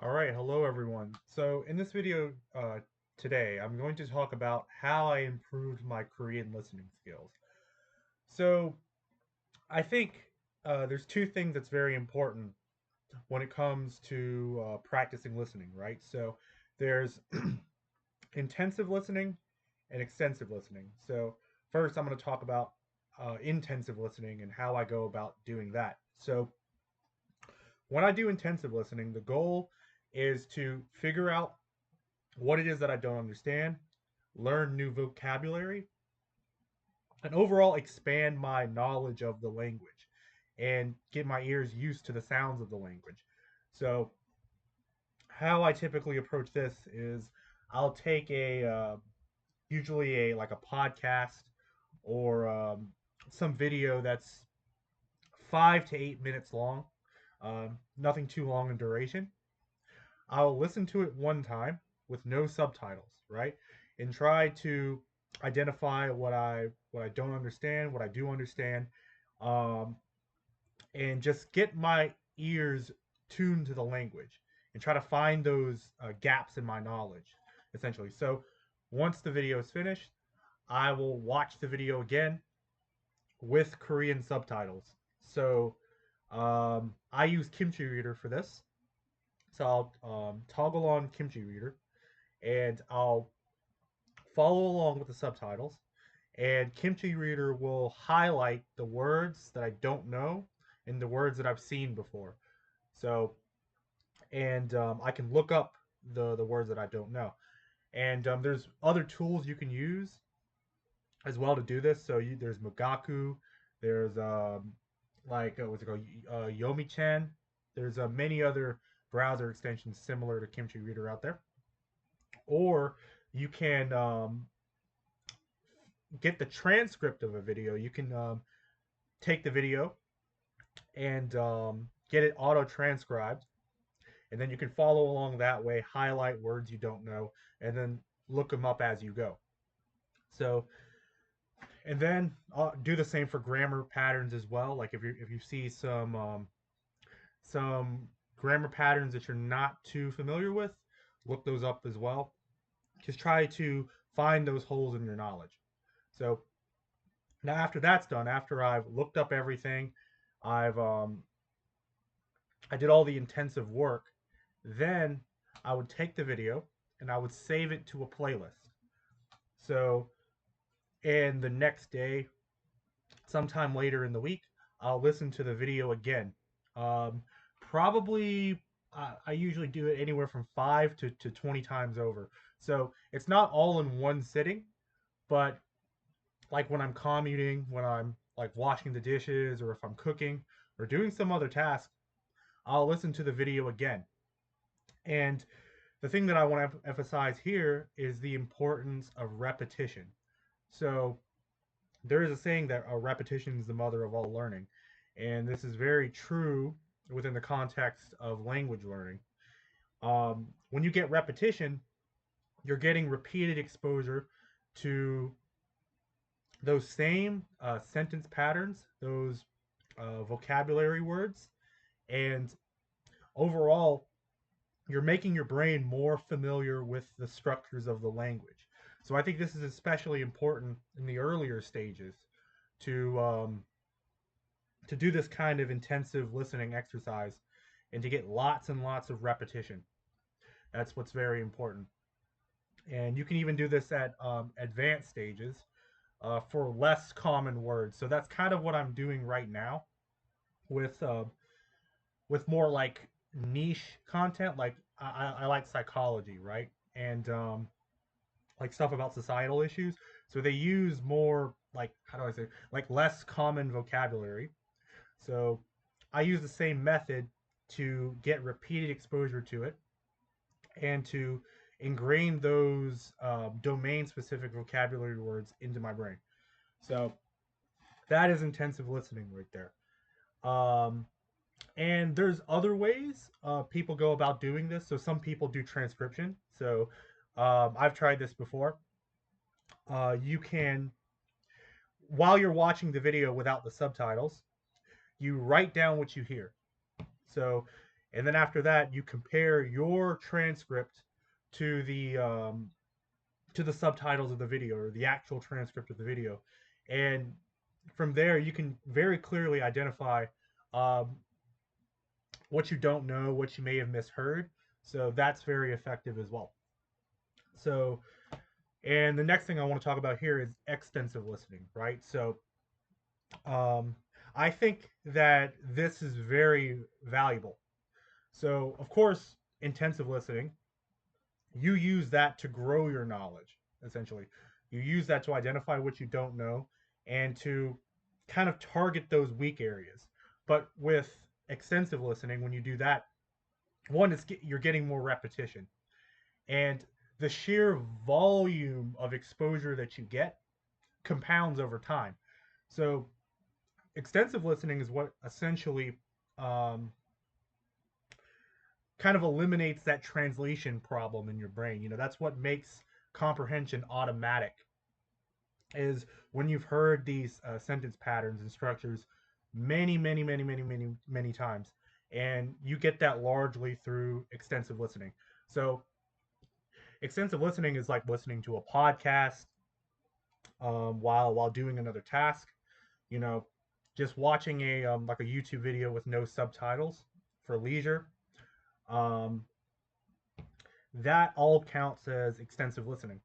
All right, hello everyone. So in this video today, I'm going to talk about how I improved my Korean listening skills. So I think there's two things that's very important when it comes to practicing listening, right? So there's intensive listening and extensive listening. So first, I'm going to talk about intensive listening and how I go about doing that. So when I do intensive listening, the goal is to figure out what it is that I don't understand, learn new vocabulary, and overall expand my knowledge of the language and get my ears used to the sounds of the language. So, how I typically approach this is I'll take usually a like a podcast or some video that's 5 to 8 minutes long, nothing too long in duration. I'll listen to it one time with no subtitles, right? And try to identify what I don't understand, what I do understand, um, and just get my ears tuned to the language and try to find those gaps in my knowledge, essentially. So once the video is finished, I will watch the video again with Korean subtitles. So I use Kimchi Reader for this. So I'll toggle on Kimchi Reader and I'll follow along with the subtitles. And Kimchi Reader will highlight the words that I don't know and the words that I've seen before. So, and I can look up the words that I don't know. And there's other tools you can use as well to do this. So there's Mugaku, there's what's it called, Yomi-chan. There's many other browser extensions similar to Kimchi Reader out there. Or you can get the transcript of a video. You can take the video and get it auto transcribed, and then you can follow along that way, highlight words you don't know, and then look them up as you go. So, and then do the same for grammar patterns as well. Like if you see some grammar patterns that you're not too familiar with, look those up as well. Just try to find those holes in your knowledge. So now after that's done, after I've looked up everything, I've I did all the intensive work, then I would take the video and I would save it to a playlist. So, and the next day, sometime later in the week, I'll listen to the video again. Um, Probably, I usually do it anywhere from 5 to 20 times over. So it's not all in one sitting, but like when I'm commuting, when I'm like washing the dishes, or if I'm cooking or doing some other task, I'll listen to the video again. And the thing that I want to emphasize here is the importance of repetition. So there is a saying that repetition is the mother of all learning, and this is very true within the context of language learning. When you get repetition, you're getting repeated exposure to those same sentence patterns, those vocabulary words, and overall, you're making your brain more familiar with the structures of the language. So I think this is especially important in the earlier stages to to do this kind of intensive listening exercise and to get lots and lots of repetition. That's what's very important. And you can even do this at advanced stages for less common words. So that's kind of what I'm doing right now with more like niche content. Like I like psychology, right? And like stuff about societal issues. So they use more like how do I say like less common vocabulary. So I use the same method to get repeated exposure to it and to ingrain those domain specific vocabulary words into my brain. So that is intensive listening right there. Um, and there's other ways people go about doing this. So some people do transcription. So I've tried this before. You can, while you're watching the video without the subtitles, you write down what you hear. So And then after that, you compare your transcript to the subtitles of the video or the actual transcript of the video, and from there you can very clearly identify um, what you don't know, what you may have misheard. So that's very effective as well. So, and the next thing I want to talk about here is extensive listening, right? So, um, I think that this is very valuable. So, of course, intensive listening, you use that to grow your knowledge, essentially. You use that to identify what you don't know and to kind of target those weak areas. But with extensive listening, when you do that, one is you're getting more repetition, and the sheer volume of exposure that you get compounds over time. So extensive listening is what essentially um, kind of eliminates that translation problem in your brain. That's what makes comprehension automatic. Is when you've heard these sentence patterns and structures many, many, many, many, many, many times, and you get that largely through extensive listening. So extensive listening is like listening to a podcast while doing another task. You know, just watching a like a YouTube video with no subtitles for leisure. Um, that all counts as extensive listening,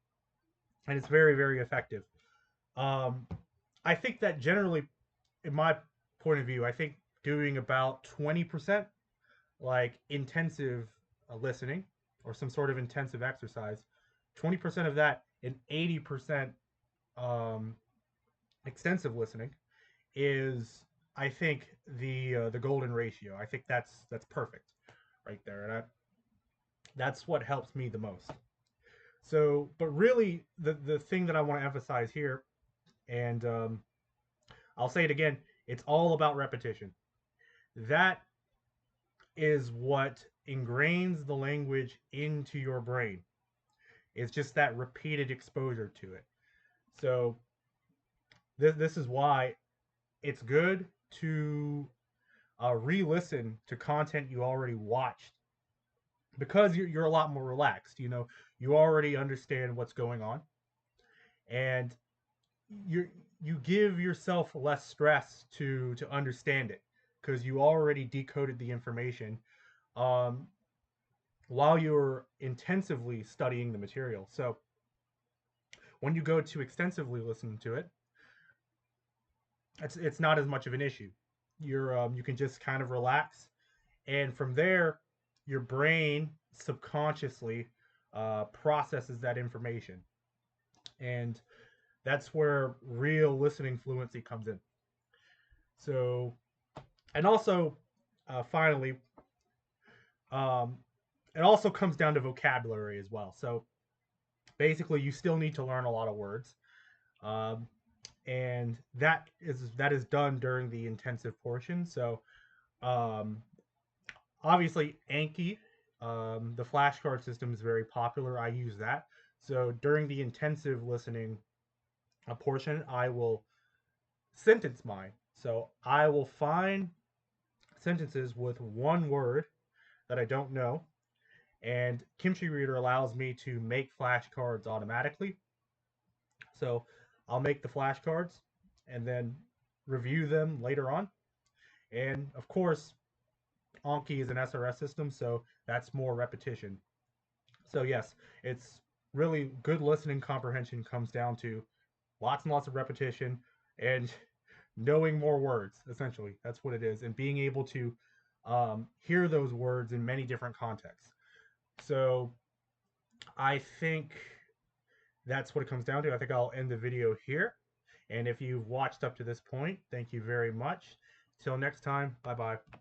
and it's very, very effective. Um, I think that generally, in my point of view, I think doing about 20% like intensive listening or some sort of intensive exercise, 20% of that and 80% um, extensive listening is, I think, the golden ratio. I think that's perfect right there, and that's what helps me the most. So, but really, the thing that I want to emphasize here, and I'll say it again, it's all about repetition. That is what ingrains the language into your brain. It's just that repeated exposure to it. So this is why it's good to re-listen to content you already watched, because you're a lot more relaxed. You already understand what's going on, and you give yourself less stress to understand it because you already decoded the information um, while you're intensively studying the material. So when you go to extensively listen to it, it's not as much of an issue. You can just kind of relax, and from there, your brain subconsciously processes that information, and that's where real listening fluency comes in. So, and also, finally, um, it also comes down to vocabulary as well. So basically, you still need to learn a lot of words, um, and that is done during the intensive portion. So um, obviously, Anki, the flashcard system is very popular. I use that. So during the intensive listening portion, I will sentence mine. So I will find sentences with one word that I don't know, and Kimchi Reader allows me to make flashcards automatically. So I'll make the flashcards and then review them later on. And of course, Anki is an SRS system, so that's more repetition. So yes, it's really good listening comprehension comes down to lots and lots of repetition and knowing more words. Essentially, that's what it is, and being able to hear those words in many different contexts. So I think that's what it comes down to. I think I'll end the video here. And if you've watched up to this point, thank you very much. Till next time, bye bye.